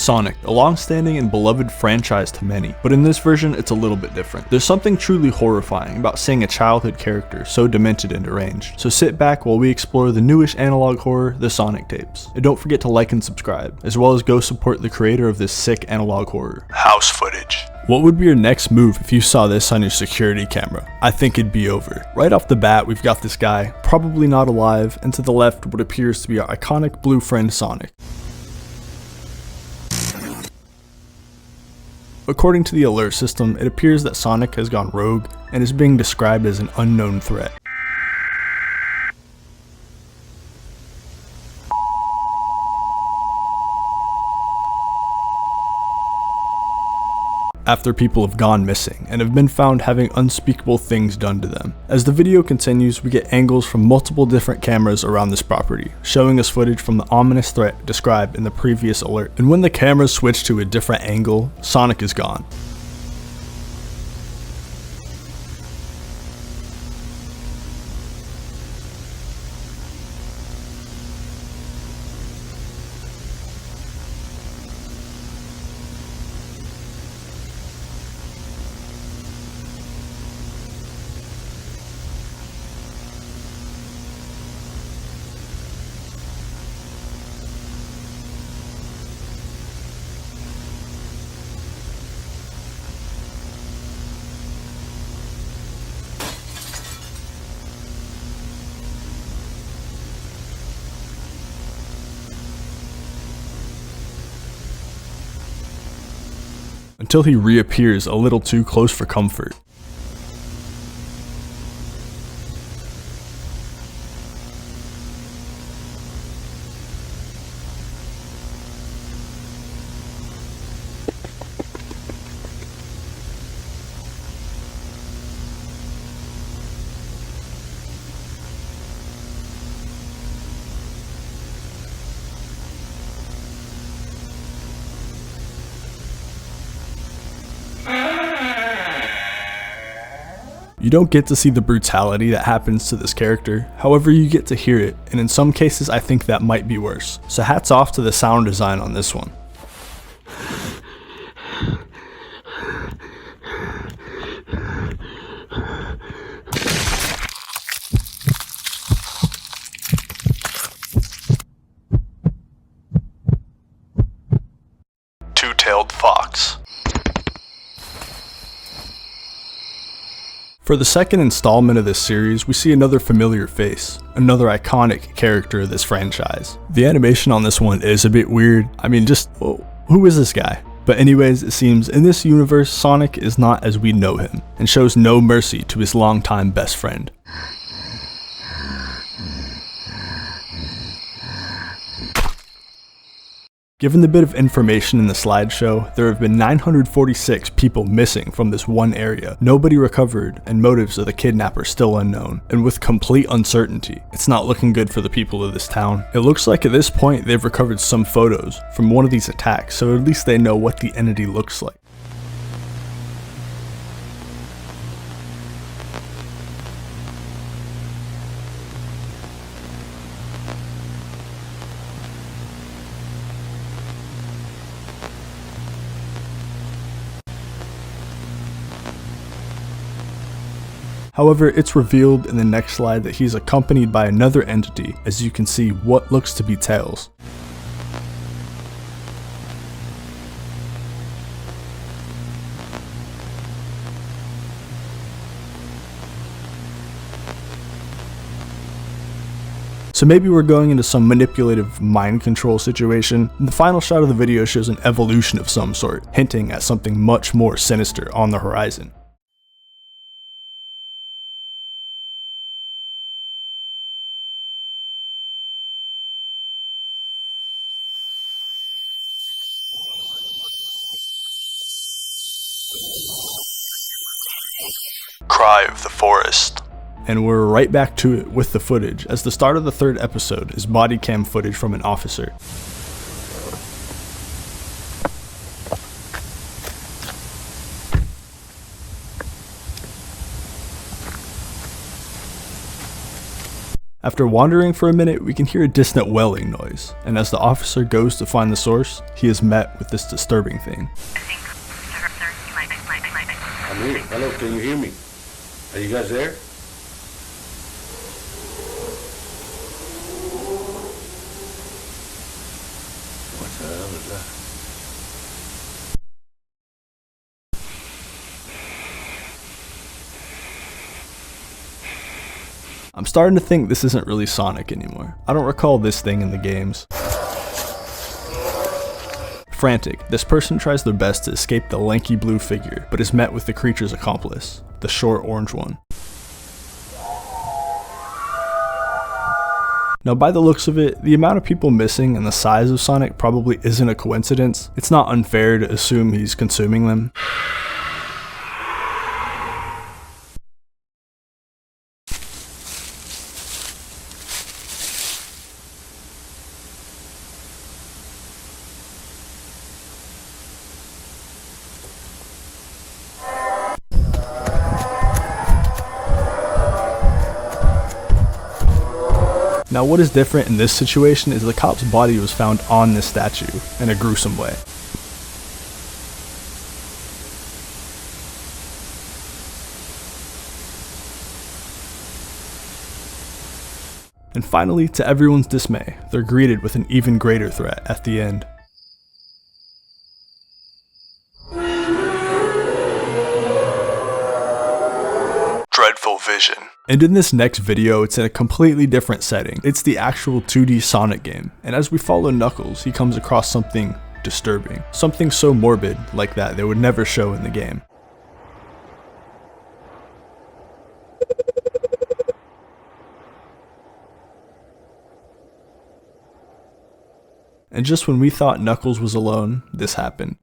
Sonic, a long-standing and beloved franchise to many, but in this version it's a little bit different. There's something truly horrifying about seeing a childhood character so demented and deranged. So sit back while we explore the newish analog horror, the Sonic tapes. And don't forget to like and subscribe, as well as go support the creator of this sick analog horror. House footage. What would be your next move if you saw this on your security camera? I think it'd be over. Right off the bat, we've got this guy, probably not alive, and to the left what appears to be our iconic blue friend Sonic. According to the alert system, it appears that Sonic has gone rogue and is being described as an unknown threat. After people have gone missing and have been found having unspeakable things done to them. As the video continues, we get angles from multiple different cameras around this property, showing us footage from the ominous threat described in the previous alert. And when the cameras switch to a different angle, Sonic is gone. Until he reappears a little too close for comfort. You don't get to see the brutality that happens to this character, however you get to hear it, and in some cases I think that might be worse. So hats off to the sound design on this one. Two-tailed fox. For the second installment of this series, we see another familiar face, another iconic character of this franchise. The animation on this one is a bit weird. I mean, just, who is this guy? But anyways, it seems in this universe, Sonic is not as we know him, and shows no mercy to his longtime best friend. Given the bit of information in the slideshow, there have been 946 people missing from this one area, nobody recovered, and motives of the kidnapper still unknown. And with complete uncertainty, it's not looking good for the people of this town. It looks like at this point they've recovered some photos from one of these attacks, so at least they know what the entity looks like. However, it's revealed in the next slide that he's accompanied by another entity, as you can see what looks to be tails. So maybe we're going into some manipulative mind control situation, and the final shot of the video shows an evolution of some sort, hinting at something much more sinister on the horizon. Cry of the Forest. And we're right back to it with the footage, as the start of the third episode is body cam footage from an officer. After wandering for a minute, we can hear a distant wailing noise, and as the officer goes to find the source, he is met with this disturbing thing. I'm here. Hello, can you hear me? Are you guys there? What the hell is that? I'm starting to think this isn't really Sonic anymore. I don't recall this thing in the games. Frantic, this person tries their best to escape the lanky blue figure, but is met with the creature's accomplice, the short orange one. Now by the looks of it, the amount of people missing and the size of Sonic probably isn't a coincidence. It's not unfair to assume he's consuming them. Now what is different in this situation is the cop's body was found on this statue in a gruesome way. And finally, to everyone's dismay, they're greeted with an even greater threat at the end. Dreadful vision. And in this next video, it's in a completely different setting. It's the actual 2D Sonic game, and as we follow Knuckles, he comes across something disturbing. Something so morbid like that they would never show in the game. And just when we thought Knuckles was alone, this happened.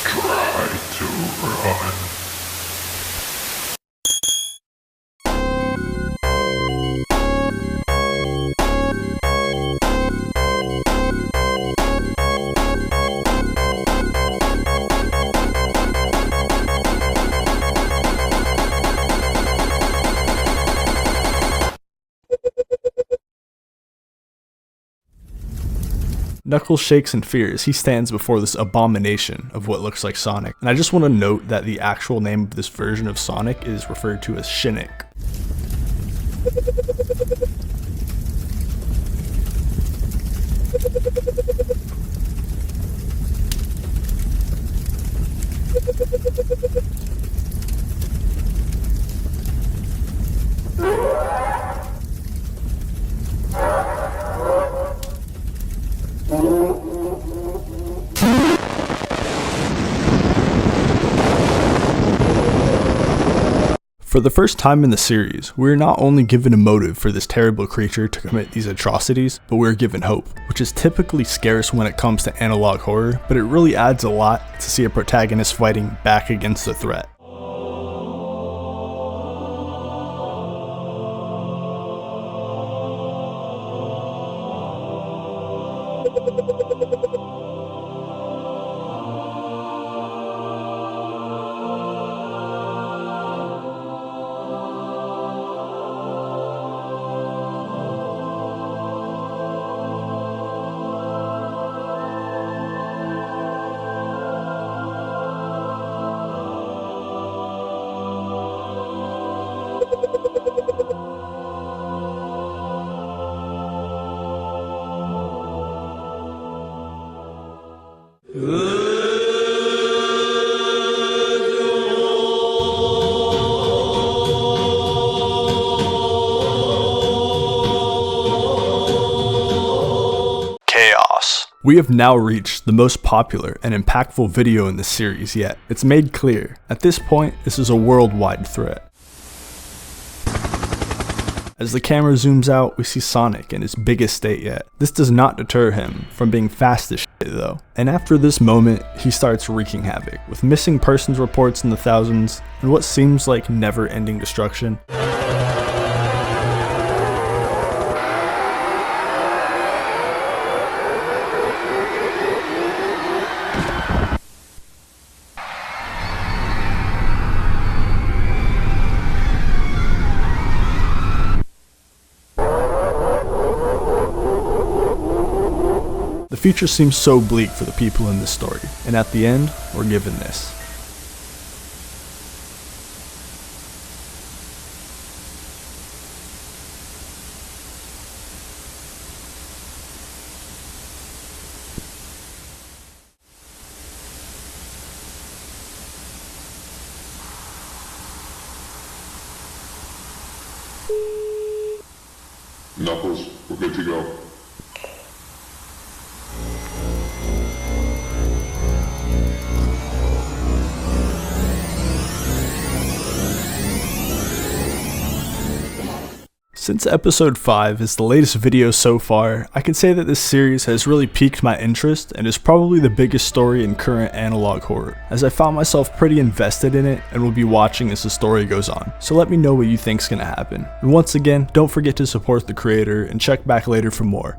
Try to run. Knuckles shakes in fear as he stands before this abomination of what looks like Sonic. And I just want to note that the actual name of this version of Sonic is referred to as Shinik. For the first time in the series, we are not only given a motive for this terrible creature to commit these atrocities, but we are given hope, which is typically scarce when it comes to analog horror, but it really adds a lot to see a protagonist fighting back against the threat. We have now reached the most popular and impactful video in the series yet. It's made clear, at this point, this is a worldwide threat. As the camera zooms out, we see Sonic in his biggest state yet. This does not deter him from being fast as shit though. And after this moment, he starts wreaking havoc, with missing persons reports in the thousands, and what seems like never-ending destruction. The future seems so bleak for the people in this story, and at the end, we're given this. Knuckles, we're good to go. Since episode 5 is the latest video so far, I can say that this series has really piqued my interest and is probably the biggest story in current analog horror, as I found myself pretty invested in it and will be watching as the story goes on. So let me know what you think's gonna happen. And once again, don't forget to support the creator and check back later for more.